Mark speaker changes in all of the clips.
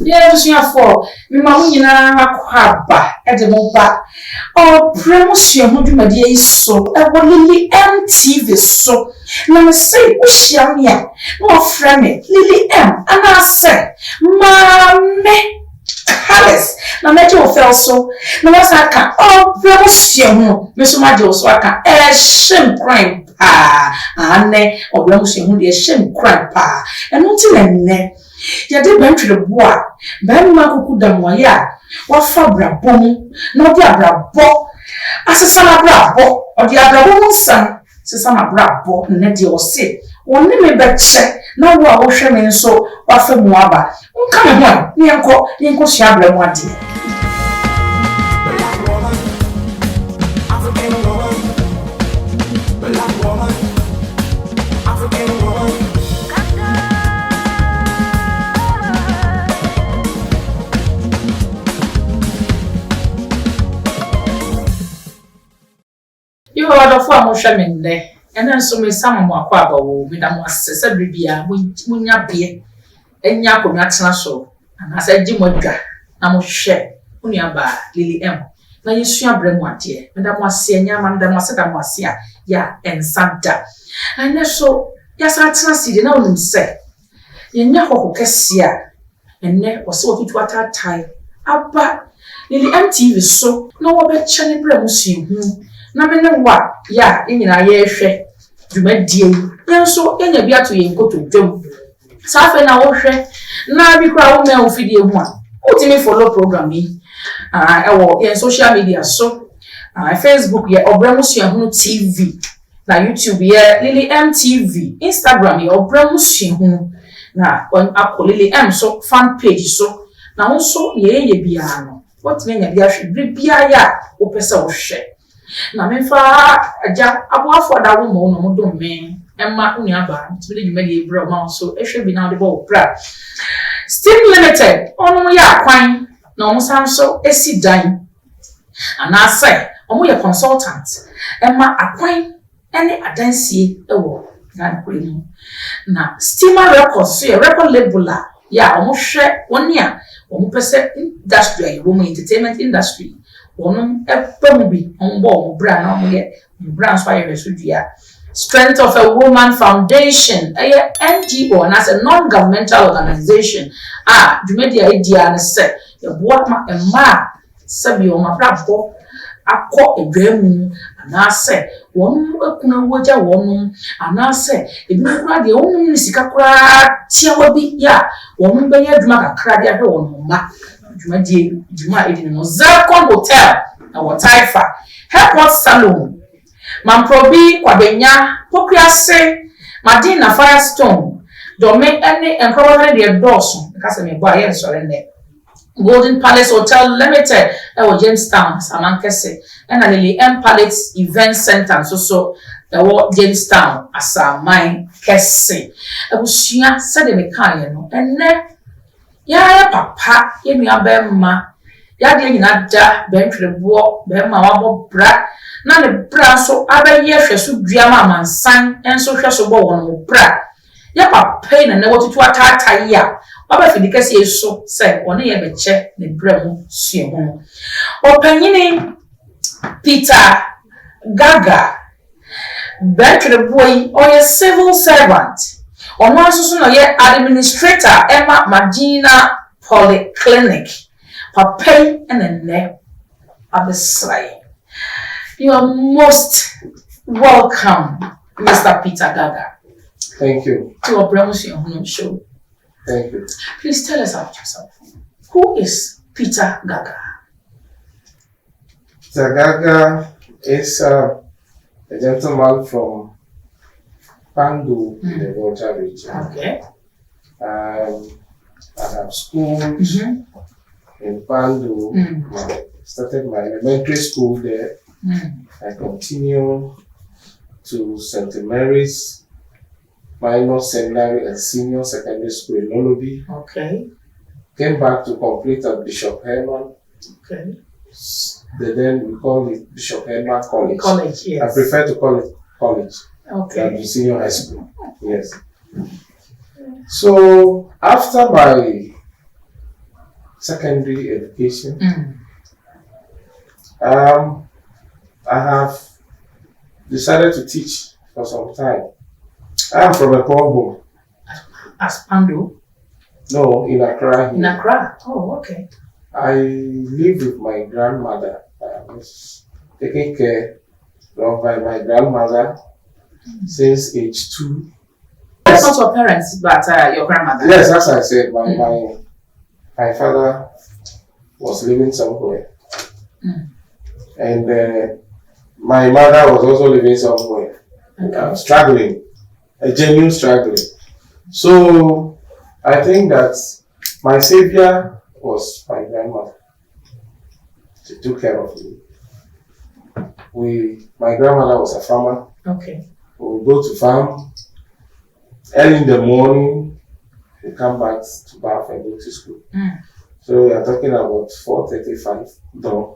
Speaker 1: Yes, you are for me, Mamma, Haba, at the Moba. Oh, promotion, would you, my dear, so I will Lily MTV so. Now, I say, who's young yet? No, friend, Lily M, and I say, Mamma, Alice, now that you fell so. No, as I can, oh, promotion, Miss Majo, so I can, shame crime, and ne, or promotion, who dear shame crime, and not in a neck. Yade bentwe de boa ben ma kuku da moya wa fa brabo mu na odi abrabo asesa na brabo odi abrabo mu san sesa na brabo na de o se woni me beche na wo a wo hwe me nso wa fa mu aba nka me ho ni enko hia abramo ade You are the form of shaman there, and then so may some more quabble with a more Sabria, Munya beer, and Yakum National, and I said Jim Wodga, I must share, Unia Bar, Lily M. Now you see a bremont here, Madame was seeing Yamanda Masada Marcia, ya, and Santa. And that's so, yes, I see the known say. Yanako Cassia, and neck was so it what our time. Abba, Lily MTV so, no other Channy Bremusi. Na me ne wa ya enyina ye hwe dwumadie enso enya bia to ye nkoto dwom safe na wo hwe na bi kra wo me ofidie hu a utimi follow program yi ewo ye social media so Facebook ye Obramu Suahunu TV na YouTube ye Lily MTV Instagram ye Obramu Suahunu na akọ Lily M so fan page so na wo so ye bia no wotime nya bia hwe bia ya wo pese wo hwe na me fa aja aboafo da wo mo no mo do me emma unu aba tibele dwumadi ebra ma so ehwe bi na de bo bra Steam Limited onu ya kwan na omo sanso esi dan ana sai omo ye consultant emma akwan ene adansie ewo na kwemu na Steam Records so ye record label ya omo hwe woni a omo pese industry wo mo entertainment industry Onum epemubi onbo bra na omoye bra so aye resudua Strength of a Woman Foundation a NGO and as a non-governmental organization dwumadi idea ne se ye boa ma emma sabi o ma brabo akọ edwamu ana se wonum ekuna woja wonum ana se ebi kura de wonum sika kura tiawa bi ya wonum be ye dwuma kakra de ahwe wonum ma Juma Edin no Zelcon Hotel na Wataifa Airport Salon Mamprobi Kwabenya Pokuase Madina Firestone Dome any encouragement the endorse because me boy yen so rende Golden Palace Hotel Limited Jamestown Samankese and Lily M Palace Event Center so Jamestown Asamai Kese Abusua said me kan no enne ya papa ye nua bemma ya de nyina da bentwerebo bemma wabo bra na ne bra so abaye hweso duama amansan enso hweso bo won bra ya papa na wotutu atata ya baba fidikase yeso se one ye beche ne bra mu Suahunu opanyini Peter Gaga bentwerebo yi oye civil servant Ono asusu no ye administrator Emma Magina Polyclinic. Papai enene abesrai. You are most welcome, Mr. Peter Gaga.
Speaker 2: Thank you.
Speaker 1: To Obramu Suahunu show.
Speaker 2: Thank you.
Speaker 1: Please tell us about yourself. Who is Peter Gaga?
Speaker 2: Peter Gaga is a gentleman from Pandu in the Volta region.
Speaker 1: Okay.
Speaker 2: I have schooled in Pandu. I started my elementary school there. I continue to St. Mary's minor seminary and senior secondary school in Nolobi.
Speaker 1: Okay.
Speaker 2: Came back to complete at Bishop Herman.
Speaker 1: Okay.
Speaker 2: Then we call it Bishop Herman College.
Speaker 1: College, yes.
Speaker 2: I prefer to call it college
Speaker 1: Okay.
Speaker 2: than senior high school. Yes. So after my secondary education, I have decided to teach for some time. I am from a poor home.
Speaker 1: As Pandu?
Speaker 2: No, in Accra.
Speaker 1: In Accra? Oh, okay.
Speaker 2: I lived with my grandmother. I was taken care of by my grandmother since age 2.
Speaker 1: That's not your parents, but your grandmother?
Speaker 2: Yes, as I said, my father was living somewhere. And my mother was also living somewhere. Struggling. A genuine struggling. So I think that my savior was my grandmother. She took care of me. My grandmother was a farmer.
Speaker 1: Okay.
Speaker 2: We would go to farm early in the morning. We come back to bath and go to school. So we are talking about 4:35 dawn.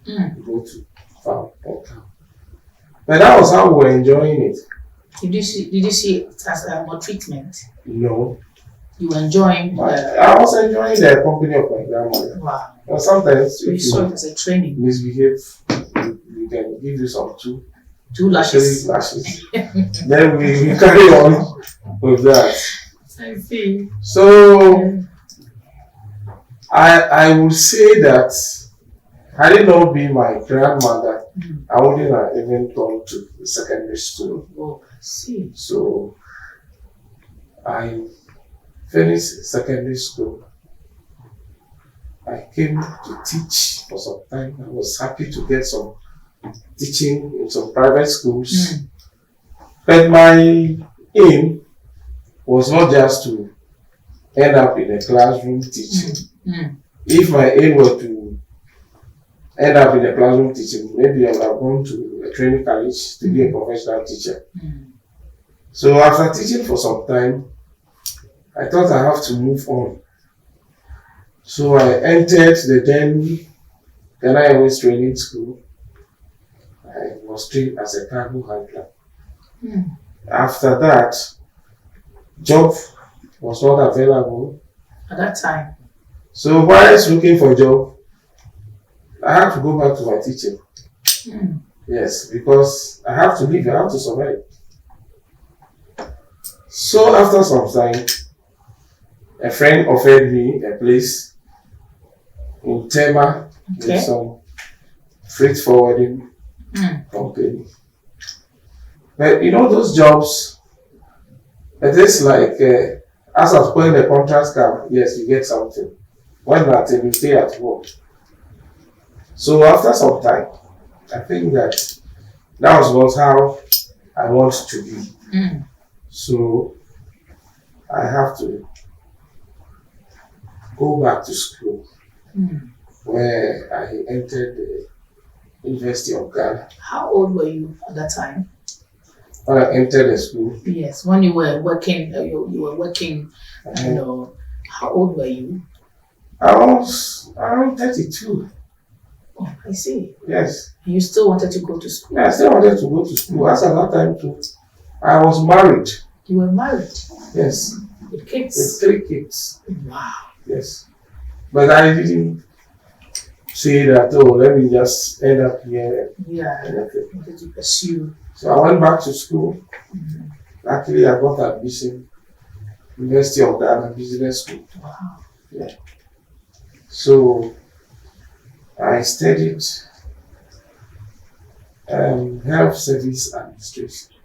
Speaker 2: We go to farm and come. But that was how we were enjoying it.
Speaker 1: Did you see it as more treatment?
Speaker 2: No.
Speaker 1: You were enjoying?
Speaker 2: I was enjoying the company of my grandmother.
Speaker 1: Wow.
Speaker 2: But sometimes
Speaker 1: you saw it as a training.
Speaker 2: Misbehave, we can give you some
Speaker 1: two lashes.
Speaker 2: 3 lashes. Then we carry on with that.
Speaker 1: I see.
Speaker 2: So I would say that had it not been my grandmother, I wouldn't have even gone to the secondary school.
Speaker 1: Oh, I see.
Speaker 2: So I finished secondary school. I came to teach for some time. I was happy to get some teaching in some private schools. But my aim was not just to end up in a classroom teaching. If my aim were to end up in a classroom teaching, maybe I would have gone to a training college to be a professional teacher. So after teaching for some time, I thought I have to move on. So I entered the then Ghana Airways training school. I was trained as a cargo handler. After that, job was not available
Speaker 1: at that time.
Speaker 2: So while I was looking for a job, I had to go back to my teaching. Yes, because I have to live, I have to survive. So after some time, a friend offered me a place in Tema with some freight forwarding company. But you know those jobs, it is like as I was putting the contract come, yes, you get something. When not, you stay at home. So after some time, I think that was not how I want to be. So I have to go back to school where I entered the University of Ghana.
Speaker 1: How old were you at that time?
Speaker 2: When I entered the school.
Speaker 1: Yes, when you were working, you were working, you know, how old were you?
Speaker 2: I was around 32.
Speaker 1: Oh, I see.
Speaker 2: Yes.
Speaker 1: And you still wanted to go to school?
Speaker 2: Yeah, I still wanted to go to school. As at that time too, I was married.
Speaker 1: You were married?
Speaker 2: Yes.
Speaker 1: With kids?
Speaker 2: With 3 kids.
Speaker 1: Wow.
Speaker 2: Yes. But I didn't say that, oh, let me just end up here.
Speaker 1: Yeah, I wanted to pursue.
Speaker 2: So I went back to school. Actually, I got admission. University of Ghana Business School.
Speaker 1: Wow.
Speaker 2: Yeah. So I studied health service administration.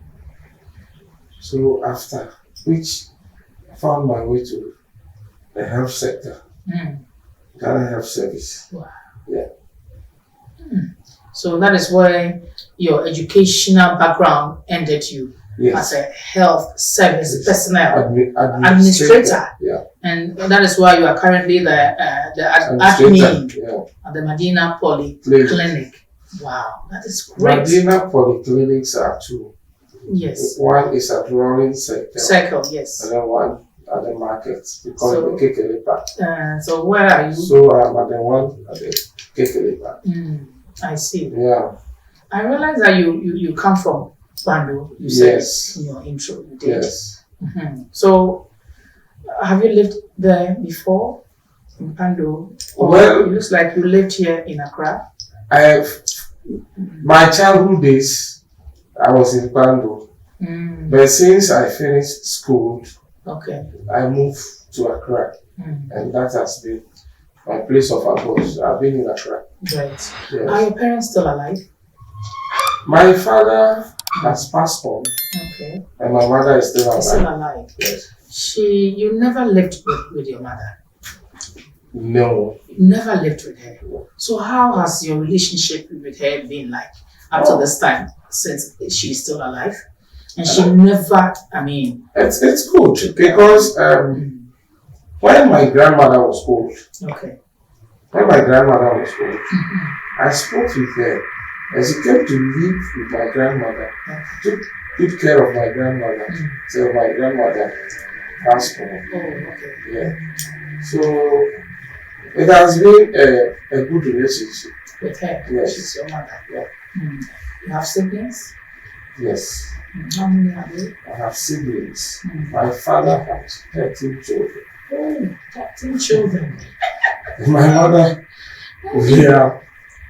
Speaker 2: So after which I found my way to the health sector. Ghana Health Service.
Speaker 1: Wow.
Speaker 2: Yeah.
Speaker 1: So that is where your educational background ended you.
Speaker 2: Yes.
Speaker 1: As a health service personnel
Speaker 2: administrator.
Speaker 1: Yeah. And that is why you are currently the admin at the Medina Polyclinic. Wow, that is great.
Speaker 2: Medina Polyclinics are 2.
Speaker 1: Yes.
Speaker 2: One is at Rolling Circle.
Speaker 1: Circle, yes.
Speaker 2: And then one at the market. We call it the Kekele Park.
Speaker 1: So where are you?
Speaker 2: So I'm at the one at the Kekele Park.
Speaker 1: I see.
Speaker 2: Yeah.
Speaker 1: I realize that you come from Bando. You said in your intro. You did.
Speaker 2: Yes.
Speaker 1: So have you lived there before in Bando?
Speaker 2: Well,
Speaker 1: it looks like you lived here in Accra.
Speaker 2: My childhood days, I was in Bando. But since I finished school, I moved to Accra. And that has been my place of abode. I've been in Accra.
Speaker 1: Right.
Speaker 2: Yes.
Speaker 1: Are your parents still alive?
Speaker 2: My father has passed on.
Speaker 1: Okay.
Speaker 2: And my mother is still alive.
Speaker 1: Still alive.
Speaker 2: Yes.
Speaker 1: You never lived with your mother?
Speaker 2: No.
Speaker 1: You never lived with her. So how has your relationship with her been like up to this time, since she's still alive? And she never,
Speaker 2: It's good because when my grandmother was old, I spoke with her and she came to live with my grandmother, took good care of my grandmother till my grandmother passed on. Yeah. So it has been a good relationship.
Speaker 1: With her?
Speaker 2: Yes.
Speaker 1: She's your mother?
Speaker 2: Yeah.
Speaker 1: You have siblings?
Speaker 2: Yes.
Speaker 1: How many have you?
Speaker 2: I have siblings. My father has 13 children.
Speaker 1: Oh, 13 children.
Speaker 2: My mother, we are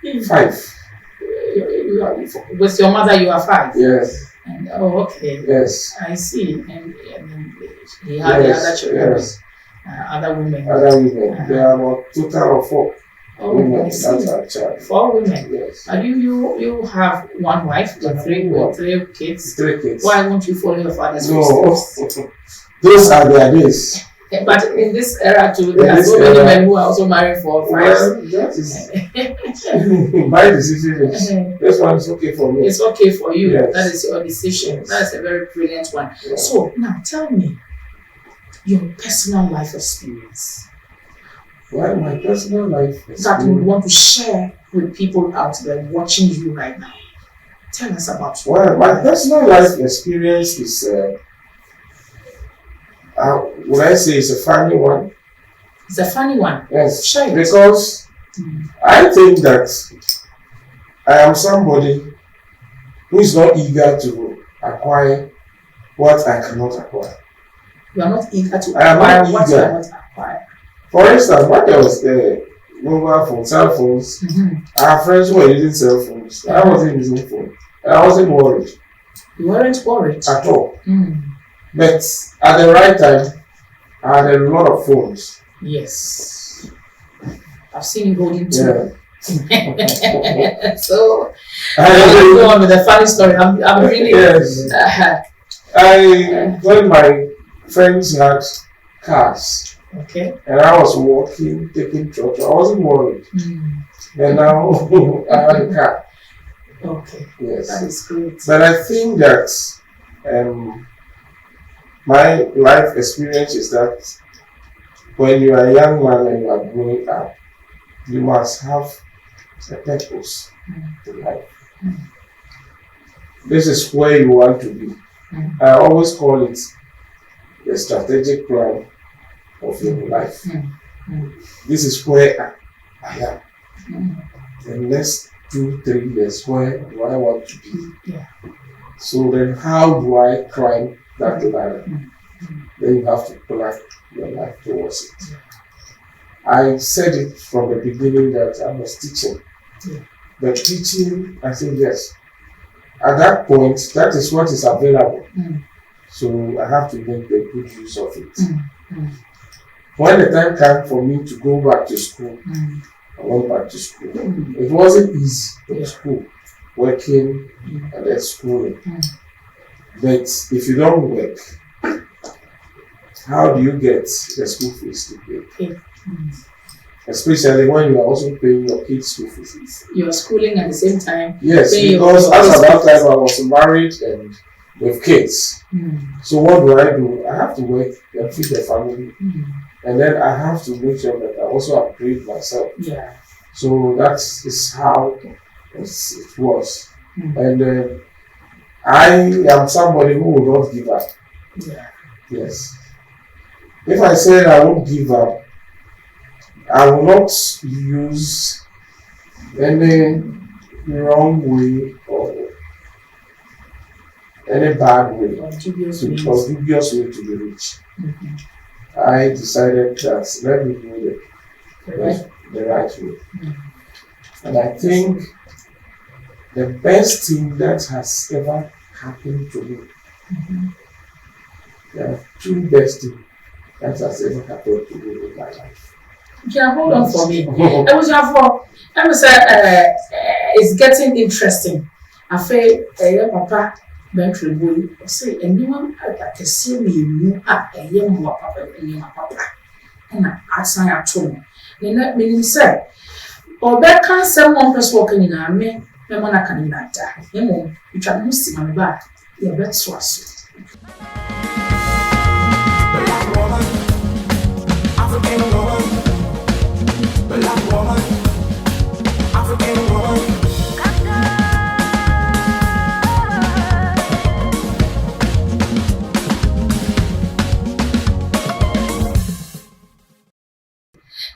Speaker 2: 5.
Speaker 1: With your mother, you are 5?
Speaker 2: Yes.
Speaker 1: And, okay.
Speaker 2: Yes.
Speaker 1: I see. And he had the other children.
Speaker 2: Yes.
Speaker 1: Other women.
Speaker 2: There are about total of 4.
Speaker 1: Women. I see.
Speaker 2: That's our child.
Speaker 1: 4 women.
Speaker 2: Yes.
Speaker 1: And you have 1 wife with 3 kids.
Speaker 2: 3 kids.
Speaker 1: Why won't you follow your father's footsteps?
Speaker 2: No. Those are their days.
Speaker 1: But in this era too, there are so many men who are also married for 5.
Speaker 2: Well, that is my decision. This one is okay for me.
Speaker 1: It's okay for you.
Speaker 2: Yes.
Speaker 1: That is your decision.
Speaker 2: Yes.
Speaker 1: That's a very brilliant one.
Speaker 2: Yeah.
Speaker 1: So now tell me your personal life experience.
Speaker 2: Well, my personal life experience
Speaker 1: That you want to share with people out there watching you right now. Tell us about it.
Speaker 2: Well, my personal life experience is would I say it's a funny one?
Speaker 1: It's a funny one.
Speaker 2: Yes.
Speaker 1: Share it.
Speaker 2: Because I think that I am somebody who is not eager to acquire what I cannot acquire.
Speaker 1: You are not eager to
Speaker 2: I am
Speaker 1: acquire
Speaker 2: not
Speaker 1: what
Speaker 2: eager.
Speaker 1: you cannot acquire.
Speaker 2: For instance, when there was the mobile phone, cell phones, I have friends who were using cell phones. I wasn't using phone. And I wasn't worried.
Speaker 1: You weren't worried?
Speaker 2: At all. But at the right time, I had a lot of phones.
Speaker 1: Yes. I've seen you holding 2.
Speaker 2: Yeah.
Speaker 1: So, I'll go on with a funny story. I'm really...
Speaker 2: Yes. When my friends had cars, and I was walking, taking trucks, I wasn't worried. And now I have a car.
Speaker 1: Okay.
Speaker 2: Yes.
Speaker 1: That is great.
Speaker 2: But I think that my life experience is that when you are a young man and you are growing up, you must have a purpose in life. This is where you want to be. I always call it the strategic plan of your life. This is where I am. The next 2-3 years, where do I want to be? So then how do I climb that ladder? Then you have to plan your life towards it. I said it from the beginning that I was teaching. But teaching, I think yes. At that point, that is what is available. So I have to make the good use of it. When the time came for me to go back to school, I went back to school. It wasn't easy in school, working and then schooling. But if you don't work, how do you get the school fees to pay? Especially when you are also paying your kids' school fees.
Speaker 1: You are schooling at the same time.
Speaker 2: Yes, because as at that time I was married and with kids. So what do? I have to work and feed the family. And then I have to make sure that I also upgrade myself. So that is how it was. And I am somebody who will not give up.
Speaker 1: Yeah.
Speaker 2: Yes. If I say I won't give up, I will not use any wrong way or any bad way
Speaker 1: Or dubious
Speaker 2: or
Speaker 1: ways.
Speaker 2: dubious way to be rich.
Speaker 1: Mhm.
Speaker 2: I decided that let me do the right way.
Speaker 1: Mhm.
Speaker 2: And I think the best thing that has ever happened to me,
Speaker 1: Mhm.
Speaker 2: there are two best things that has ever happened to me in my life.
Speaker 1: Yeah, hold on for me. I was for let me say it's getting interesting. I feel papa Bentley boy say anyone I can see me a young papa and my papa and I sign at home. You know, meaning say or that can someone person walking in a me na can in that. You know, you try to see my back. Yeah, that's what.
Speaker 3: Black woman, African woman, black woman, African woman.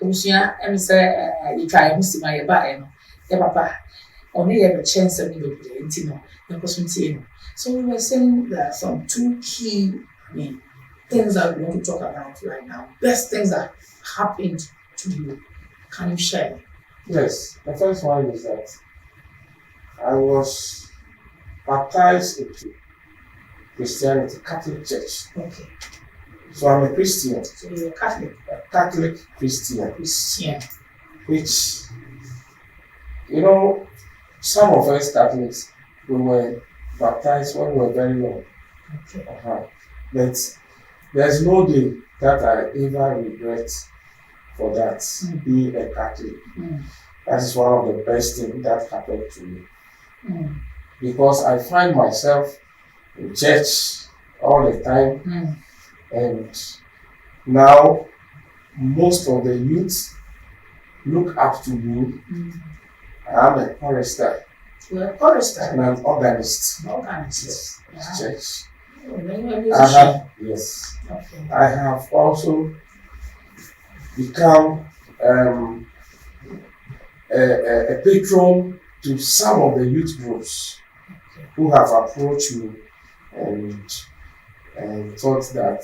Speaker 1: Usia em say you try to see my back no. Yeah, papa. Only have a chance of me. So we were saying that some two key, things that we want to talk about right now. Best things that happened to you. Can you share?
Speaker 2: Yes, the first one is that I was baptized into Christianity, Catholic Church.
Speaker 1: Okay.
Speaker 2: So I'm a Christian,
Speaker 1: So you're Catholic.
Speaker 2: a Catholic Christian,
Speaker 1: Christian.
Speaker 2: which, some of us Catholics, we were baptized when we were very young.
Speaker 1: Okay.
Speaker 2: But there's no day that I ever regret for that, being a Catholic. That is one of the best things that happened to me. Because I find myself in church all the time, and now most of the youth look up to me. I'm a chorister.
Speaker 1: You're a chorister.
Speaker 2: And I'm organist.
Speaker 1: Organist.
Speaker 2: Yes, church. Yes.
Speaker 1: Okay.
Speaker 2: I have also become a patron to some of the youth groups who have approached me and thought that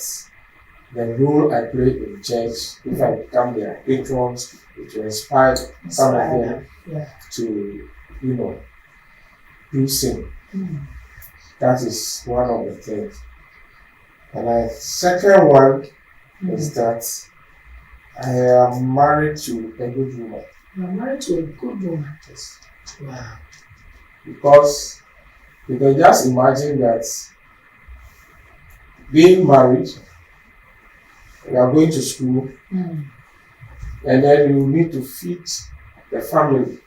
Speaker 2: the role I play in church, if I become their patrons, it will inspire some of them to, do sing. That is one of the things. And the second one is that I am married to a good woman.
Speaker 1: You are married to a good woman.
Speaker 2: Yes.
Speaker 1: Wow.
Speaker 2: Because you can just imagine that being married, you are going to school, and then you need to feed the family.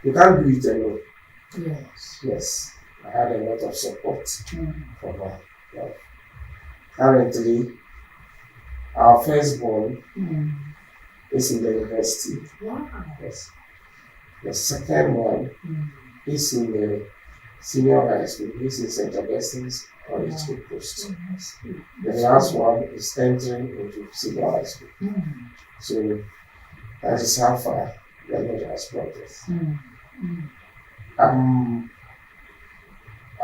Speaker 2: You can't do it alone.
Speaker 1: Yes.
Speaker 2: Yes. I had a lot of support from my wife. Currently, our firstborn is in the university.
Speaker 1: Wow.
Speaker 2: Yes. The second one is in the senior high school. He's in St. Augustine's College Post. The last one is entering into senior high school. So that is how far the Lord has brought us.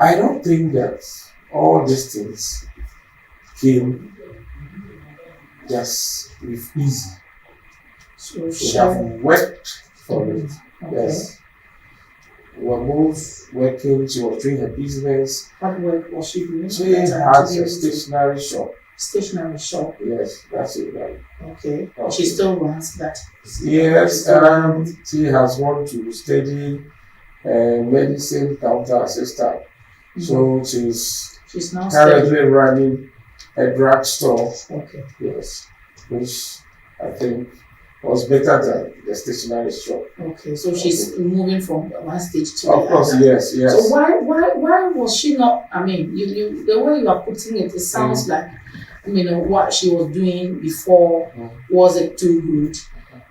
Speaker 2: I don't think that all these things came just with easy.
Speaker 1: So
Speaker 2: we have worked for it.
Speaker 1: Okay.
Speaker 2: Yes. We were both working. She was doing her business.
Speaker 1: What work was she doing?
Speaker 2: She has a stationery shop.
Speaker 1: Stationery shop.
Speaker 2: Yes, that's it, right.
Speaker 1: Okay. She still runs that.
Speaker 2: Yes, she has gone to study medicine counter assistant. So she's
Speaker 1: now
Speaker 2: currently running a drugstore.
Speaker 1: Okay.
Speaker 2: Yes, which I think was better than the stationery shop.
Speaker 1: Okay, so she's moving from one stage to
Speaker 2: of course,
Speaker 1: other.
Speaker 2: Yes.
Speaker 1: So why was she not? I mean, you the way you are putting it, it sounds like what she was doing before wasn't too good,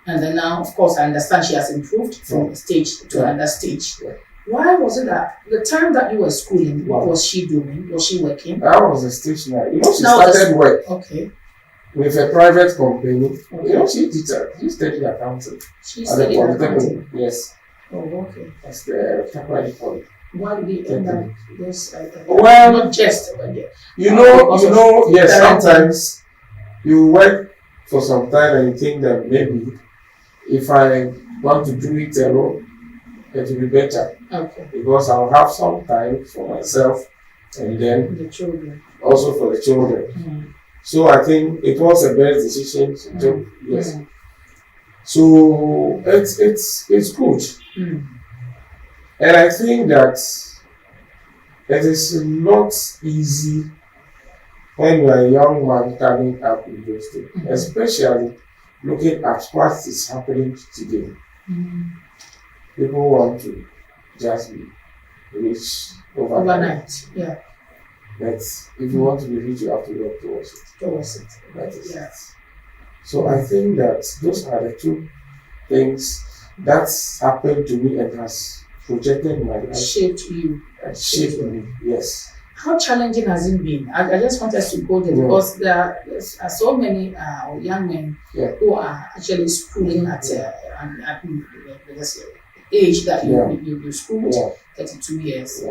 Speaker 1: and then now, of course, I understand she has improved from stage to another stage. Why was it that the time that you were schooling, what was she doing? Was she working?
Speaker 2: I was a stationary. You know, she
Speaker 1: That was
Speaker 2: started work
Speaker 1: Okay.
Speaker 2: with a private company.
Speaker 1: Okay.
Speaker 2: You know, she studied accounting
Speaker 1: She
Speaker 2: at the
Speaker 1: studied
Speaker 2: Polytechnic.
Speaker 1: accounting.
Speaker 2: Yes,
Speaker 1: Oh, okay.
Speaker 2: that's the temporary college.
Speaker 1: Why did it end up this?
Speaker 2: Well,
Speaker 1: Not just, but yeah.
Speaker 2: You know, yes,
Speaker 1: parenting.
Speaker 2: sometimes you work for some time and you think that maybe if I want to do it alone, it will be better
Speaker 1: Okay.
Speaker 2: because I'll have some time for myself and then
Speaker 1: The children.
Speaker 2: also for the children.
Speaker 1: Mm.
Speaker 2: So I think it was the best decision to do. Yes.
Speaker 1: Mm.
Speaker 2: So it's good,
Speaker 1: Mm.
Speaker 2: and I think that it is not easy when you are a young man coming up in those things, especially looking at what is happening today.
Speaker 1: Mm.
Speaker 2: People want to just be rich overnight.
Speaker 1: Yeah.
Speaker 2: But if you want to be rich, you have to work towards it.
Speaker 1: Towards it.
Speaker 2: That is
Speaker 1: Yeah.
Speaker 2: it. So I think that those are the two things that happened to me and has projected my life
Speaker 1: Shaped you.
Speaker 2: and shaped me. Yes.
Speaker 1: How challenging has it been? I just want us to go there because there are so many young men who are actually schooling at let's say, age that you schooled, 32 years,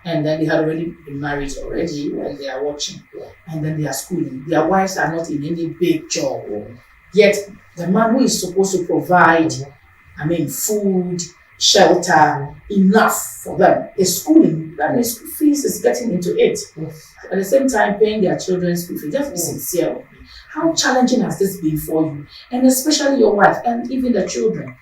Speaker 1: and then they had already been married already, and they are watching, and then they are schooling. Their wives are not in any big job, yet the man who is supposed to provide, food, shelter, enough for them is schooling. That means school fees is getting into it. At the same time, paying their children's school fees. Just be sincere with me. How challenging has this been for you, and especially your wife and even the children?